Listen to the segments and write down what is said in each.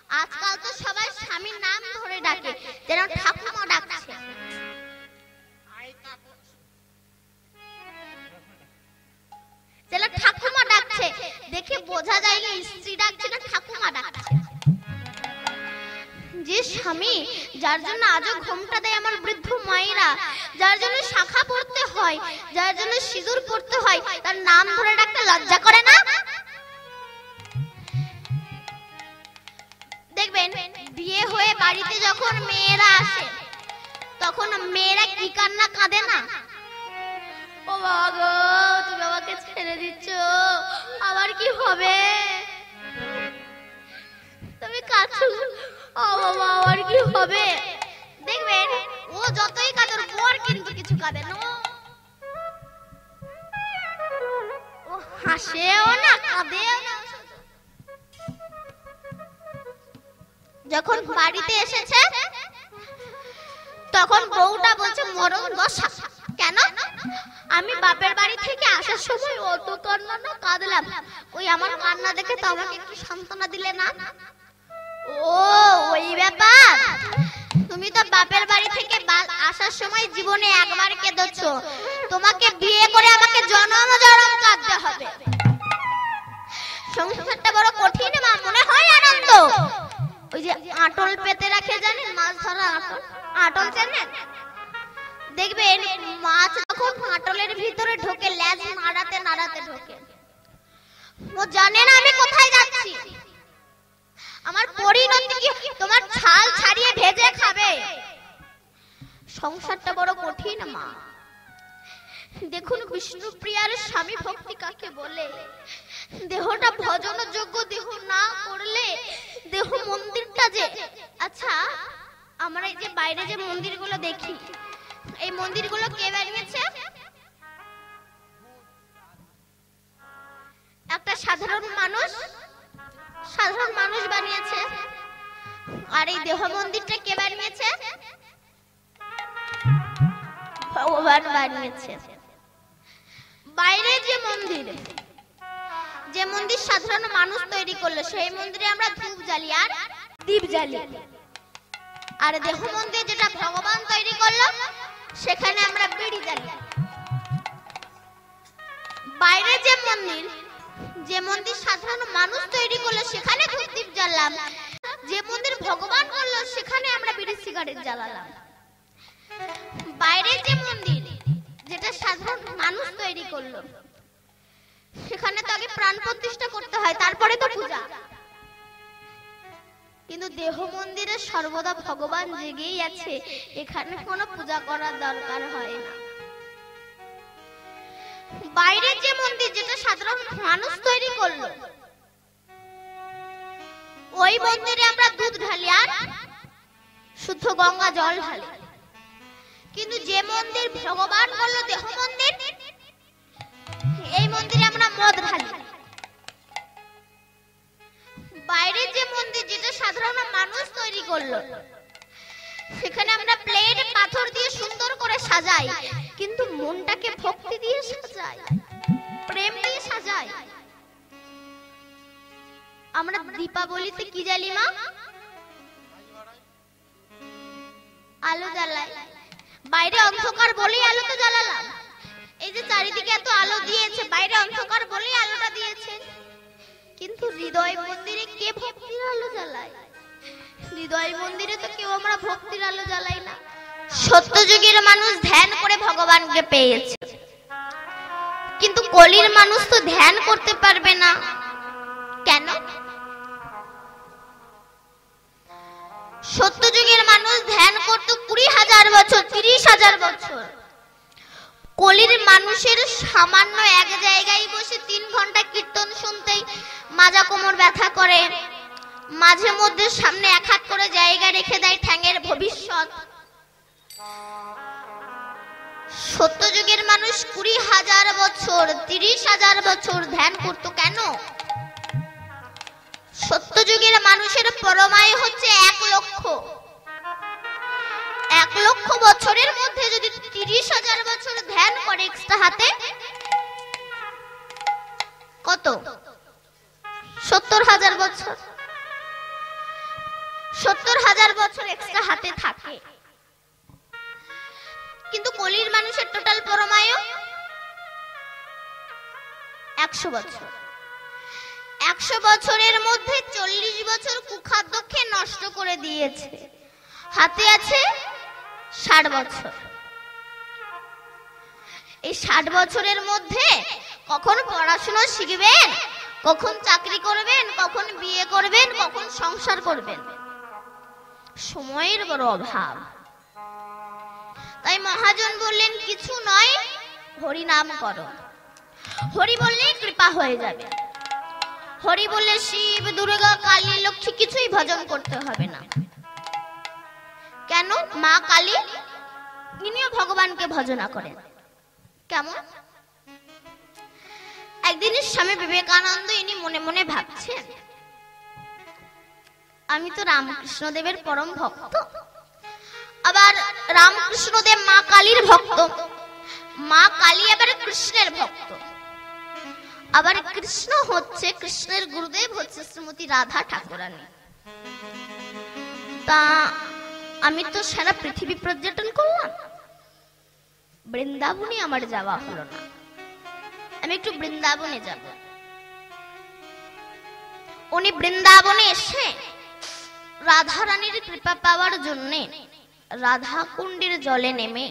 আজকাল তো সবাই স্বামীর নাম ধরে ডাকে, যেন ঠাকুমা ডাকছে। যেন ঠাকুমা ডাকছে, দেখে বোঝা যায় না স্ত্রী ডাকছে না ঠাকুমা ডাকছে। যে স্বামী যার জন্য আজও ঘোমটা দেয় আমার বৃদ্ধ মায়েরা, যার জন্য শাখা পড়তে হয়, যার জন্য সিঁদুর পড়তে হয়, তার নাম ধরে ডাকতে লজ্জা করে না? দেখবেন বিয়ে হয়ে বাড়িতে যখন মেয়েরা আসে, তখন মেয়েরা কি কান্না কাঁদে না? ও বাবা গো, তুমি আমাকে ছেড়ে দিচ্ছ, আমার কি হবে? তুমি কাঁদছো, ও বাবা আমার কি হবে? দেখবেন ও যতই কাঁদে, বর কিন্তু কিছু কাঁদে না। ও হাসেও না, কাঁদেও না। যখন বাড়িতে এসেছে তখন বউটা বলছে মরণ দশা। কেন? আমি বাপের বাড়ি থেকে আসার সময় অত কান্না না কাঁদলাম, ওই আমার কান্না দেখে তো আমাকে একটু সান্ত্বনা দিলে না? ও ওই ব্যাপার। তুমি তো বাপের বাড়ি থেকে আসার সময় জীবনে একবার কেঁদেছো, তোমাকে বিয়ে করে আমাকে জনম জনম কাঁদতে হবে। সংসারটা বড় কঠিন মা, মনে হয় আনন্দ। ওই যে আটল পেতে রাখে, জানেন মাছ ধরা আটল? আটল জানেন? দেখবেন মাছ যখন আটলের ভিতরে ঢোকে, লেজ নাড়াতে নাড়াতে ঢোকে। ও জানে না আমি কোথায় যাচ্ছি, আমার পরিণতি কি তোমার ছাল ছাড়িয়ে ভেজে খাবে। সংসারটা বড় কঠিন মা। দেখুন বিষ্ণুপ্রিয়ার স্বামী ভক্তি কাকে বলে। দেহটা ভজন যোগ্য দেহ না করলে দেহ মন্দিরটা যে, আচ্ছা আমরা এই যে বাইরে যে মন্দিরগুলো দেখি, এই মন্দিরগুলো কে বানিয়েছে? একটা সাধারণ মানুষ বানিয়েছে। আর এই দেহ মন্দিরটা কে বানিয়েছে? ভগবান বানিয়েছে। বাইরে যে মন্দির সাধারণ মানুষ তৈরি করলো, সেই মন্দিরে আমরা ধূপ জ্বালি আর দীপ জ্বালি। আর দেহ মন্দির যেটা ভগবান তৈরি করলো, সেখানে আমরা বিড়ি জ্বালি। বাইরে যে মন্দির সাধারণ মানুষ তৈরি করলো, সেখানে ধূপ দীপ জ্বাললাম। যে মন্দির ভগবান করলো, সেখানে আমরা বিড়ি সিগারেট জ্বালালাম। বাইরে যে মন্দির যেটা সাধারণ মানুষ তৈরি করলো, সেখানে তো আগে প্রাণ প্রতিষ্ঠা করতে হয়, তারপরে তো পূজা। কিন্তু দেহ মন্দিরে সর্বদা ভগবান জেগেই আছে, এখানে কোনো পূজা করার দরকার হয় না। বাইরে যে মন্দির যেটা সাধারণ মানুষ তৈরি করলো, ওই মন্দিরে আমরা দুধ ঢালি আর শুদ্ধ গঙ্গা জল ঢালি। কিন্তু যে মন্দির ভগবান করলো, দেহ মন্দির, এই মন্দিরে আমরা মদ ঢালি। বাইরে যে মন্দির যেটা সাধারণ মানুষ তৈরি করলো, সেখানে আমরা প্লেট পাথর দিয়ে সুন্দর করে সাজাই, কিন্তু মনটাকে ভক্তি দিয়ে সাজাই, প্রেম দিয়ে সাজাই। আমরা দীপাবলিতে কি জ্বালি মা? আলো জ্বালাই। বাইরে অন্ধকার বলেই আলো তো জ্বালালাম। এই যে চারিদিকে এত আলো দিয়েছে, বাইরে অন্ধকার বলেই আলোটা দিয়েছে। কিন্তু হৃদয় মন্দিরে কে ভক্তির আলো জ্বালায়? হৃদয় মন্দিরে তো কেউ আমরা ভক্তির আলো জ্বালাই না। সত্যযুগের মানুষ ধ্যান করে ভগবানকে পেয়েছে, কিন্তু কলির মানুষ তো ধ্যান করতে পারবে না। কেন? সত্যযুগের মানুষ ধ্যান করত 20,000 বছর, 30,000 বছর। কলির মানুষের সামান্য এক জায়গায় বসে 3 ঘন্টা কীর্তন শুনতেই মাজা কোমর ব্যথা করে, মাঝে মধ্যে সামনে এক হাত করে জায়গা রেখে দেয় ঠ্যাঙের ভবিষ্যৎ। সত্যযুগের মানুষ 20,000 বছর, 30,000 বছর ধ্যান করত। কেন? সত্যযুগের মানুষের পরমায়ু হচ্ছে 1 লক্ষ। 1 লক্ষ বছরের মধ্যে যদি 30,000 বছর ধ্যান করে এক্সট্রা হাতে, কত? 70,000 বছর। 70,000 বছর এক্সট্রা হাতে থাকে, কিন্তু কলির মানুষের টোটাল পরমায়ু 100 বছর। 100 বছরের মধ্যে 40 বছর কুখাদ্য খেয়ে নষ্ট করে দিয়েছে, হাতে আছে 60 বছর। এই 60 বছরের মধ্যে কখন পড়াশোনা শিখবেন, কখন চাকরি করবেন, কখন বিয়ে করবেন, কখন সংসার করবেন, সময়ের বড় অভাব। তাই মহাজন বললেন কিছু নয়, হরি নাম করো। হরি বললে কৃপা হয়ে যাবে। হরি বললে শিব, দুর্গা, কালী, লক্ষ্মী কিছুই ভজন করতে হবে না। কেন? মা কালী ইনিও ভগবানকে ভজনা করেন। কেমন? একদিন স্বামী বিবেকানন্দ ইনি মনে মনে ভাবছেন, আমি তো রামকৃষ্ণদেবের পরম ভক্ত, আবার রামকৃষ্ণদেব মা কালীর ভক্ত, মা কালী আবার কৃষ্ণের ভক্ত, আবার কৃষ্ণ হচ্ছে, কৃষ্ণের গুরুদেব হচ্ছে শ্রীমতী রাধা ঠাকুরানী। তা আমি তো সারা পৃথিবী পর্যটন করলাম, বৃন্দাবনে আমার যাওয়া হলো না, আমি একটু বৃন্দাবনে যাব। উনি বৃন্দাবনে এসে রাধা রানীর কৃপা পাওয়ার জন্য রাধা কুণ্ডের জলে নেমে,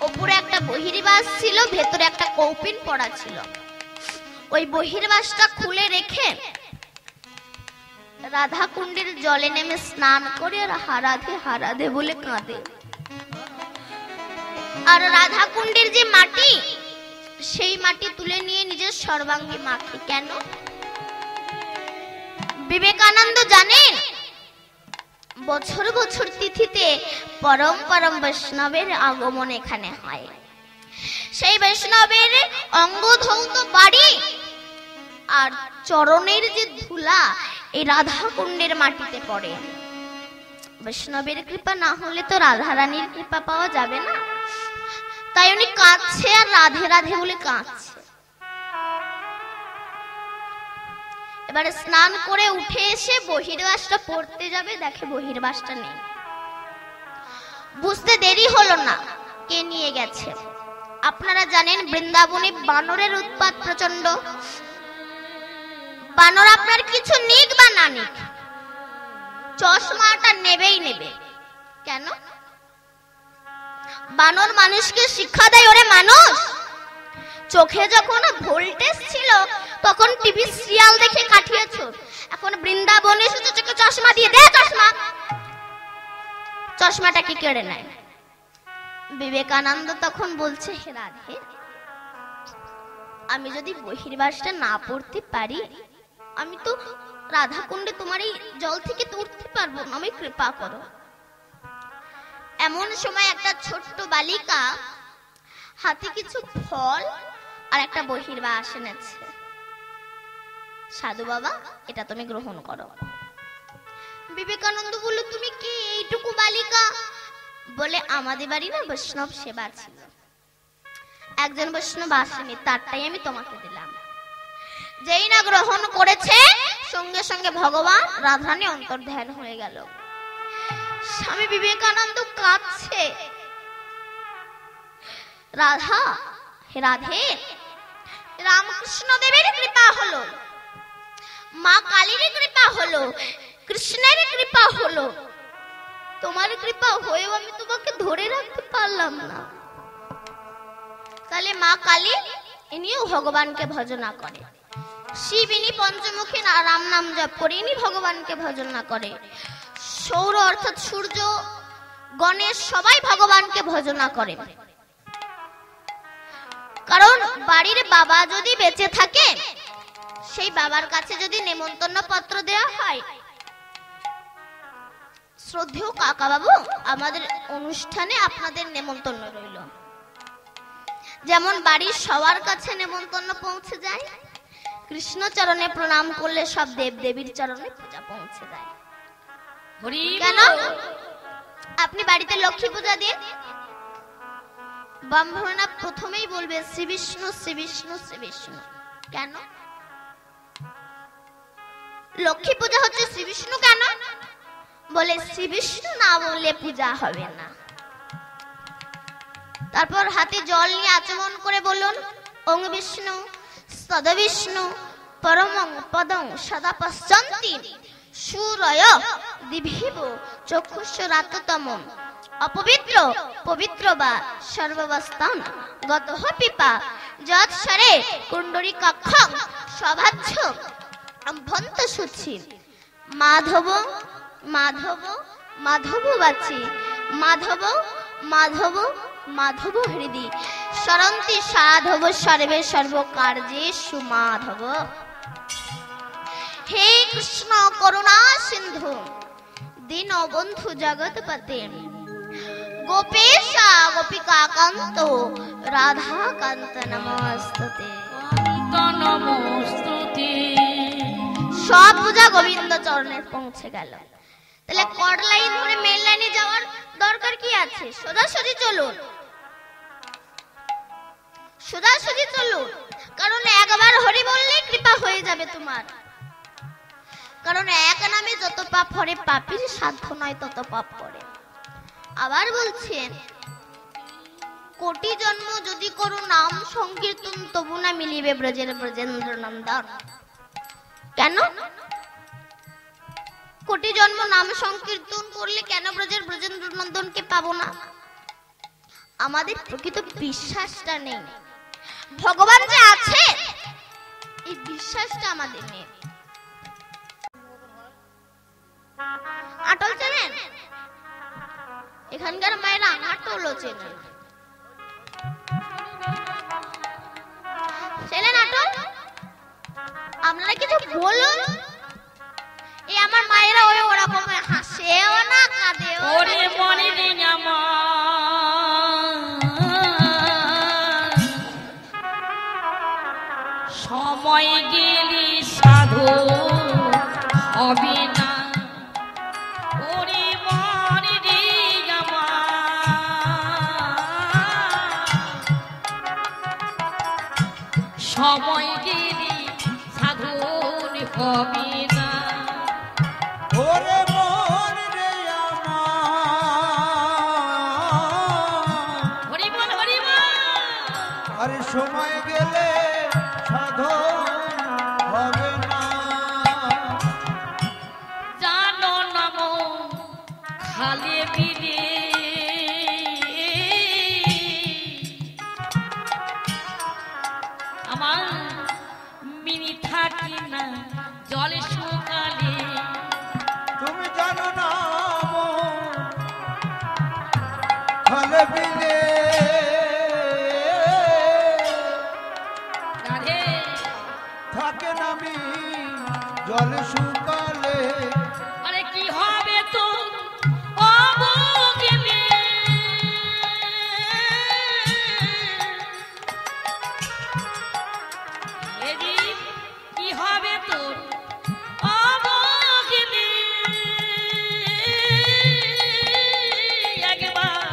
উপরে একটা বহির্বাস ছিল, ভেতরে একটা কৌপিন পড়া ছিল, ওই বহির্বাসটা খুলে রেখে রাধা কুণ্ডের জলে নেমে স্নান করে আর হারাধে হারাধে বলে কাঁদে। আর রাধা কুণ্ডের যে মাটি, সেই মাটি তুলে নিয়ে নিজের সর্বাঙ্গে মাখে। কেন? বিবেকানন্দ জানেন বছর বছর তিথিতে পরম পরম বৈষ্ণবের আগমন এখানে হয়। সেই বৈষ্ণবের অঙ্গ ধৌত বাড়ি আর চরণের যে ধুলা এই রাধা কুণ্ডের মাটিতে পড়ে। বৈষ্ণবের কৃপা না হলে তো রাধা রানীর কৃপা পাওয়া যাবে না। তাই উনি কাঁদছে আর রাধে রাধে বলে কাঁদছে। এবারে স্নান করে উঠে এসে বহির্বাসটা পড়তে যাবে, দেখে বহির্বাসটা নেই। বুঝতে দেরি হলো না কে নিয়ে গেছে। আপনারা জানেন বৃন্দাবনে বানরের উৎপাত প্রচন্ড। বানর আপনার কিছু নিক বা না নিক, চশমাটা নেবেই নেবে। কেন? বানর মানুষকে শিক্ষা দেয়, ওরে মানুষ, চোখে যখন ভোল্টেজ ছিল তখন টিভি সিরিয়াল দেখে কাটিয়েছ, এখন বৃন্দাবনে এসেছো চোখে চশমা দিয়ে দে চশমা, চশমাটাকে কেড়ে নেয়। বিবেকানন্দ তখন বলছে, হে রাধে, আমি যদি বহির্বাসটা না পড়তে পারি, আমি তো রাধা কুণ্ডে তোমার এই জল থেকে তো উঠতে পারবো না, আমি কৃপা করো। এমন সময় একটা ছোট্ট বালিকা হাতে কিছু ফল আর একটা বহির্বাস এনেছে। সাধু বাবা, এটা তুমি গ্রহণ করো। বিবেকানন্দ বলল, তুমি কি এইটুকু বালিকা? বলে, আমাদের বাড়ি না বৈষ্ণব সেবা ছিল, একজন বৈষ্ণব আসেনি, তারটাই আমি তোমাকে দিলাম। যেই না গ্রহণ করেছে সঙ্গে সঙ্গে ভগবান রাধারানী অন্তর্ধান হয়ে গেল। স্বামী বিবেকানন্দ কাঁদছে, রাধা, হে রাধে, রামকৃষ্ণ দেবের কৃপা হলো, মা কালীর কৃপা হলো, কৃষ্ণের কৃপা হলো, তোমার কৃপা হয়েও আমি তোমাকে ধরে রাখতে পারলাম না। তাহলে মা কালী ইনিও ভগবানকে ভজনা করে, শিব ইনি পঞ্চমুখী রাম নাম জপ করে ইনি ভগবানকে ভজনা করে, সৌর অর্থাৎ সূর্য, গণেশ সবাই ভগবানকে ভজনা করে। কারণ বাড়ির বাবা যদি বেঁচে থাকে, সেই বাবার কাছে যদি নেমন্তন্ন পত্র দেওয়া হয়, শ্রদ্ধেয় কাকা বাবু, আমাদের অনুষ্ঠানে আপনাদের নেমন্তন্ন রইল, যেমন বাড়ির সবার কাছে নেমন্তন্ন পৌঁছে যায়, কৃষ্ণ চরণে প্রণাম করলে সব দেব দেবীর চরণে পূজা পৌঁছে যায়। কেন? আপনি বাড়িতে লক্ষ্মী পূজা দিন, ব্রাহ্মণরা প্রথমেই বলবে শ্রী বিষ্ণু শ্রী বিষ্ণু শ্রী বিষ্ণু। কেন? লক্ষ্মী পূজা হচ্ছে শ্রী বিষ্ণু। কেন? বলে শ্রী বিষ্ণু না বললে পূজা হবে না। তারপর হাতে জল নিয়ে আচমন করে বলুন, ওং বিষ্ণু সদবিষ্ণু পরমং পদং সদা পশ্যন্তি সূরয় দিভিব চক্ষুষ্রাততম অপবিত্র পবিত্র বা সর্ববস্থান গতঃ পিপা যৎসরে কুণ্ডরী কক্ষং সভাচ্ছ অভ্যন্ত শুচি মাধব মাধব মাধব বাচি মাধব মাধব মাধব হৃদি সরন্তি সাধব সর্বে সর্বকার্যেষু মাধব। হে কৃষ্ণ করুণা সিন্ধু দীনবন্ধু জগৎপতে গোপেশা গোপিকা কান্ত রাধা কান্ত নমস্তুতে। সব পূজা গোবিন্দ চরণে পৌঁছে গেল। তাহলে কট লাইন ধরে মেন লাইনে যাওয়ার দরকার কি আছে? সোজাসুজি চলুন, সোজাসুজি চলুন, কারণ একবার হরি বললেই কৃপা হয়ে যাবে তোমার। কারণ এক নামে যত পাপ করে পাপীর সাধ্য নয় তত পাপ করে। আবার বলছেন, কোটি জন্ম যদি করো নাম সংকীর্তন তবু না মিলিবে ব্রজের ব্রজেন্দ্র নন্দন। কেন? কোটি জন্ম নাম সংকীর্তন করলে কেন ব্রজের ব্রজেন্দ্র নন্দনকে পাবো না? আমাদের প্রকৃত বিশ্বাসটা নেই, ভগবান যে আছে এই বিশ্বাসটা আমাদের নেই। আটল চেনেন? এখানকার মায়েরা আটলও চেনেন। চেনেন আটল? আপনারা কিছু বলুন। এই আমার মায়েরা ওই ওরকম হাসেও না কাঁদেও ওরে মনে নেই আমার সময় গেলি সাধু হবে না। ওরে মনে নেই আমার সময় গেলি সাধু হবে না। ওরে মন রে আমার হরি বল হরি বল। আরে সময় গেলে সাধন হবে না। জানো নাম খালে বিলে আমার মিনি থাকি না জলে শুকালে। তুমি জানো না খালে বিলে রাধে থাকে নামি জল শুকালে। আরে কি হবে তো অবগিলে এদি কি হবে তোর অবগিলে। একবার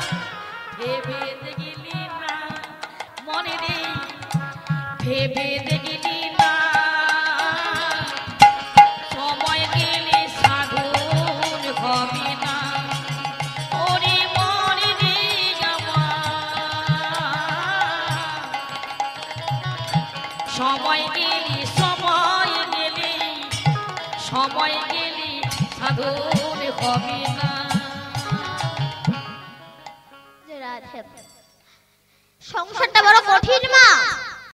ভেবে দেখলি না মনে রে ভেবে দেখলি না সময় গেলে সাধন হবে না। ওরে মনে রে আমার সময় গেলে সাধন হবে না। রাধে, সংসারটা বড় কঠিন